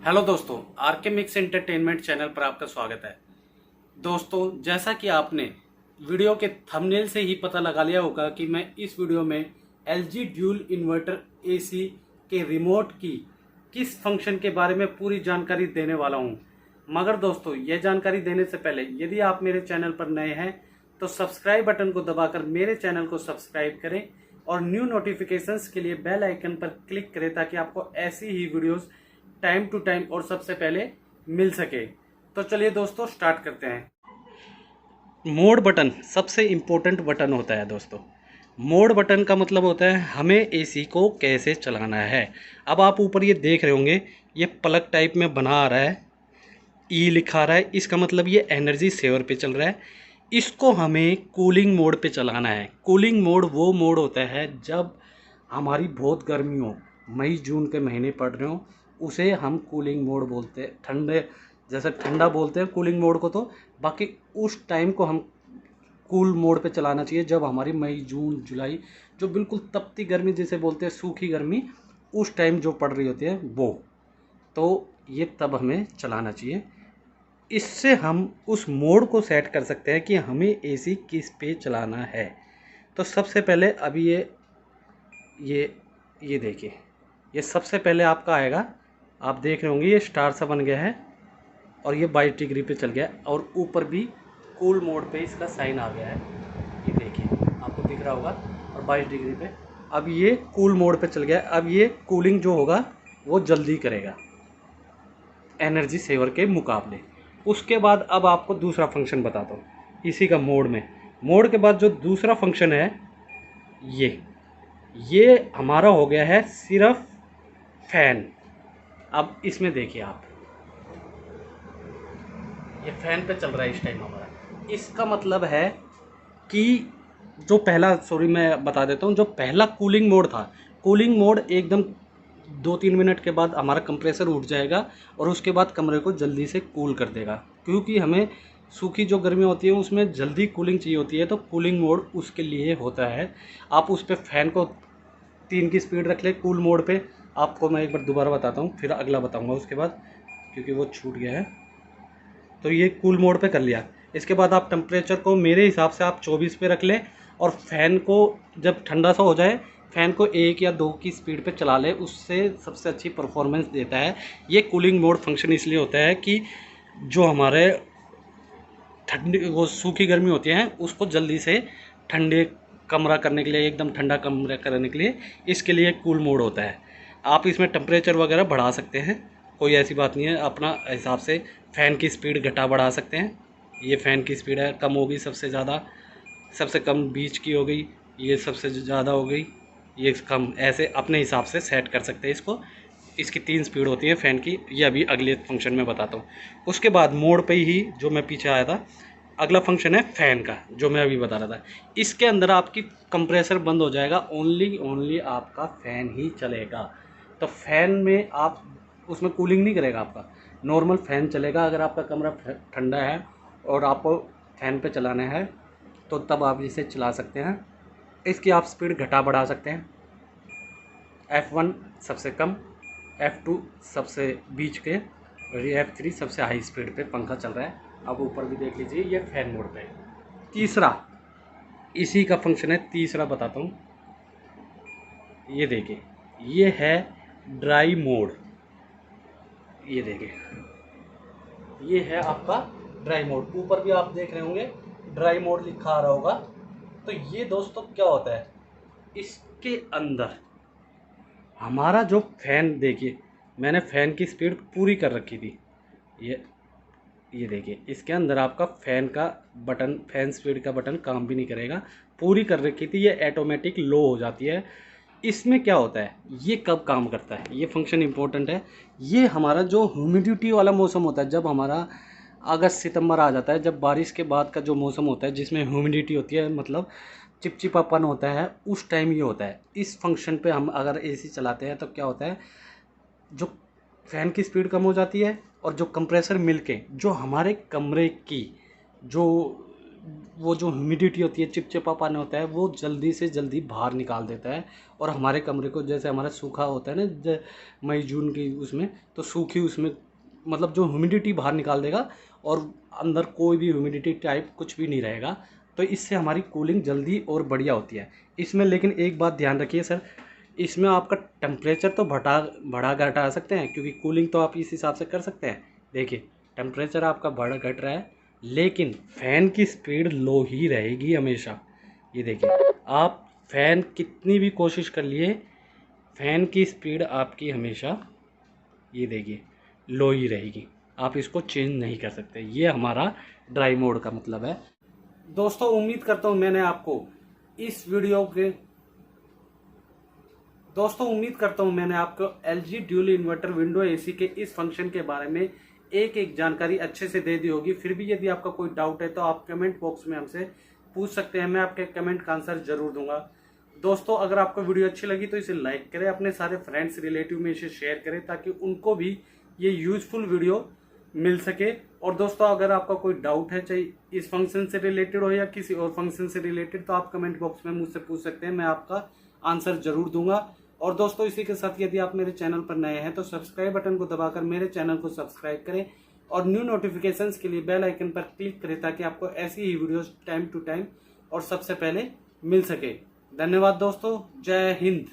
Hello दोस्तों, R K mix entertainment channel पर आपका स्वागत है। दोस्तों, जैसा कि आपने वीडियो के थंबनेल से ही पता लगा लिया होगा कि मैं इस वीडियो में एलजी ड्यूल इन्वर्टर एसी के रिमोट की किस फंक्शन के बारे में पूरी जानकारी देने वाला हूं। मगर दोस्तों, यह जानकारी देने से पहले यदि आप मेरे चैनल पर नए हैं तो सब्सक्राइब बटन को दबाकर मेरे चैनल को सब्सक्राइब करें और न्यू नोटिफिकेशंस के लिए बेल आइकन पर क्लिक करें ताकि आपको ऐसी ही वीडियोस टाइम टू टाइम और सबसे पहले मिल सके। तो चलिए दोस्तों, स्टार्ट करते हैं। मोड बटन सबसे इम्पोर्टेंट बटन होता है दोस्तों। मोड बटन का मतलब होता है हमें एसी को कैसे चलाना है। अब आप ऊपर ये देख रहे होंगे, ये प्लग टाइप में बना आ रहा है, ई लिखा रहा है, इसका मतलब ये एनर्जी सेवर पे चल रहा है। इसको हमें कूलिंग मोड पे चलाना है। कूलिंग मोड वो मोड होता है जब हमारी बहुत गर्मी हो, मई जून के महीने पड़ रहे हो, उसे हम कूलिंग मोड बोलते हैं। ठंडे जैसे ठंडा बोलते हैं कूलिंग मोड को, तो बाकी उस टाइम को हम कूल मोड पे चलाना चाहिए जब हमारी मई जून जुलाई जो बिल्कुल तपती गर्मी जिसे बोलते हैं सूखी गर्मी, उस टाइम जो पड़ रही होती है वो, तो ये तब हमें चलाना चाहिए। इससे हम उस मोड को सेट कर सकते हैं कि हमें एसी किस पे चलाना है। तो सबसे पहले अभी ये ये देखिए, ये सबसे पहले आपका आएगा। आप देख रहे होंगे ये स्टार सा बन गया है और ये 22 डिग्री पे चल गया है और ऊपर भी कूल मोड पे इसका साइन आ गया है। ये देखिए, आपको दिख रहा होगा। और 22 डिग्री पे अब ये कूल मोड पे चल गया है। अब ये कूलिंग जो होगा वो जल्दी करेगा एनर्जी सेवर के मुकाबले। उसके बाद अब आपको दूसरा फंक्शन बताता हूँ इसी का मोड में। मोड के बाद जो दूसरा फंक्शन है ये ये हमारा हो गया है सिर्फ फैन। अब इसमें देखिए आप, ये फैन पे चल रहा है इस टाइम हमारा। इसका मतलब है कि जो पहला, सॉरी मैं बता देता हूँ, जो पहला कूलिंग मोड था, कूलिंग मोड एकदम 2-3 मिनट के बाद हमारा कंप्रेसर उठ जाएगा और उसके बाद कमरे को जल्दी से कूल कर देगा, क्योंकि हमें सूखी जो गर्मी होती है उसमें जल्दी कूलिंग चाहिए होती है, तो कूलिंग मोड उसके लिए होता है। आप उस पर फैन को 3 की स्पीड रख ले कूल मोड पे। आपको मैं एक बार दोबारा बताता हूँ, फिर अगला बताऊँगा उसके बाद, क्योंकि वो छूट गया है। तो ये कूल मोड पे कर लिया। इसके बाद आप टेम्परेचर को मेरे हिसाब से आप 24 पे रख लें और फैन को जब ठंडा सा हो जाए फैन को 1 या 2 की स्पीड पे चला लें, उससे सबसे अच्छी परफॉर्मेंस देता है। ये कूलिंग मोड फंक्शन इसलिए होता है कि जो हमारे ठंडी वो सूखी गर्मी होती है उसको जल्दी से ठंडे कमरा करने के लिए, एकदम ठंडा कमरा करने के लिए, इसके लिए कूल मोड होता है। आप इसमें टेम्परेचर वगैरह बढ़ा सकते हैं, कोई ऐसी बात नहीं है। अपना हिसाब से फ़ैन की स्पीड घटा बढ़ा सकते हैं। ये फ़ैन की स्पीड है, कम होगी सबसे ज़्यादा, सबसे कम बीच की हो गई, ये सबसे ज़्यादा हो गई, ये कम, ऐसे अपने हिसाब से सेट कर सकते हैं इसको। इसकी 3 स्पीड होती है फ़ैन की, ये अभी अगले फंक्शन में बताता हूँ। उसके बाद मोड पे ही जो मैं पीछे आया था, अगला फंक्शन है फ़ैन का, जो मैं अभी बता रहा था। इसके अंदर आपकी कंप्रेसर बंद हो जाएगा, ओनली ओनली आपका फ़ैन ही चलेगा। तो फ़ैन में आप उसमें कूलिंग नहीं करेगा, आपका नॉर्मल फ़ैन चलेगा। अगर आपका कमरा ठंडा है और आपको फ़ैन पे चलाना है तो तब आप इसे चला सकते हैं। इसकी आप स्पीड घटा बढ़ा सकते हैं। F1 सबसे कम, F2 सबसे बीच के, और ये F3 सबसे हाई स्पीड पे पंखा चल रहा है। अब ऊपर भी देख लीजिए, ये फैन मोड पे है। तीसरा इसी का फंक्शन है, तीसरा बताता हूँ। ये देखिए, ये है ड्राई मोड। ये देखिए, ये है आपका ड्राई मोड। ऊपर भी आप देख रहे होंगे ड्राई मोड लिखा आ रहा होगा। तो ये दोस्तों क्या होता है, इसके अंदर हमारा जो फैन, देखिए मैंने फ़ैन की स्पीड पूरी कर रखी थी। ये ये देखिए, इसके अंदर आपका फ़ैन का बटन, फ़ैन स्पीड का बटन काम भी नहीं करेगा, पूरी कर रखी थी, ये ऑटोमेटिक लो हो जाती है। इसमें क्या होता है, ये कब काम करता है, ये फंक्शन इंपॉर्टेंट है। ये हमारा जो ह्यूमिडिटी वाला मौसम होता है, जब हमारा अगस्त सितंबर आ जाता है, जब बारिश के बाद का जो मौसम होता है जिसमें ह्यूमिडिटी होती है, मतलब चिपचिपापन होता है, उस टाइम ये होता है। इस फंक्शन पे हम अगर एसी चलाते हैं तो क्या होता है, जो फ़ैन की स्पीड कम हो जाती है और जो कंप्रेसर मिलके जो हमारे कमरे की जो वो जो ह्यूमिडिटी होती है, चिपचिपापन होता है, वो जल्दी से जल्दी बाहर निकाल देता है। और हमारे कमरे को, जैसे हमारा सूखा होता है ना मई जून की उसमें, तो सूखी उसमें मतलब जो ह्यूमिडिटी बाहर निकाल देगा और अंदर कोई भी ह्यूमिडिटी टाइप कुछ भी नहीं रहेगा। तो इससे हमारी कूलिंग जल्दी और बढ़िया होती है इसमें। लेकिन एक बात ध्यान रखिए सर, इसमें आपका टेम्परेचर तो बढ़ा घटा सकते हैं, क्योंकि कूलिंग तो आप इस हिसाब से कर सकते हैं। देखिए टेम्परेचर आपका बढ़ घट रहा है, लेकिन फ़ैन की स्पीड लो ही रहेगी हमेशा। ये देखिए, आप फ़ैन कितनी भी कोशिश कर लिए, फ़ैन की स्पीड आपकी हमेशा, ये देखिए, लो ही रहेगी। आप इसको चेंज नहीं कर सकते। ये हमारा ड्राई मोड का मतलब है। दोस्तों उम्मीद करता हूँ मैंने आपको इस वीडियो के दोस्तों उम्मीद करता हूँ मैंने आपको LG dual inverter window AC के इस फंक्शन के बारे में एक एक जानकारी अच्छे से दे दी होगी। फिर भी यदि आपका कोई डाउट है तो आप कमेंट बॉक्स में हमसे पूछ सकते हैं, मैं आपके कमेंट का आंसर जरूर दूंगा। दोस्तों अगर आपको वीडियो अच्छी लगी तो इसे लाइक करें, अपने सारे फ्रेंड्स रिलेटिव में इसे शेयर करें, ताकि उनको भी ये यूजफुल वीडियो मिल सके। और दोस्तों अगर आपका कोई डाउट है, चाहे इस फंक्शन से रिलेटेड हो या किसी और फंक्शन से रिलेटेड, तो आप कमेंट बॉक्स में मुझसे पूछ सकते हैं, मैं आपका आंसर जरूर दूंगा। और दोस्तों इसी के साथ यदि आप मेरे चैनल पर नए हैं तो सब्सक्राइब बटन को दबाकर मेरे चैनल को सब्सक्राइब करें और न्यू नोटिफिकेशंस के लिए बेल आइकन पर क्लिक करें, ताकि आपको ऐसी ही वीडियोस टाइम टू टाइम और सबसे पहले मिल सके। धन्यवाद दोस्तों, जय हिंद।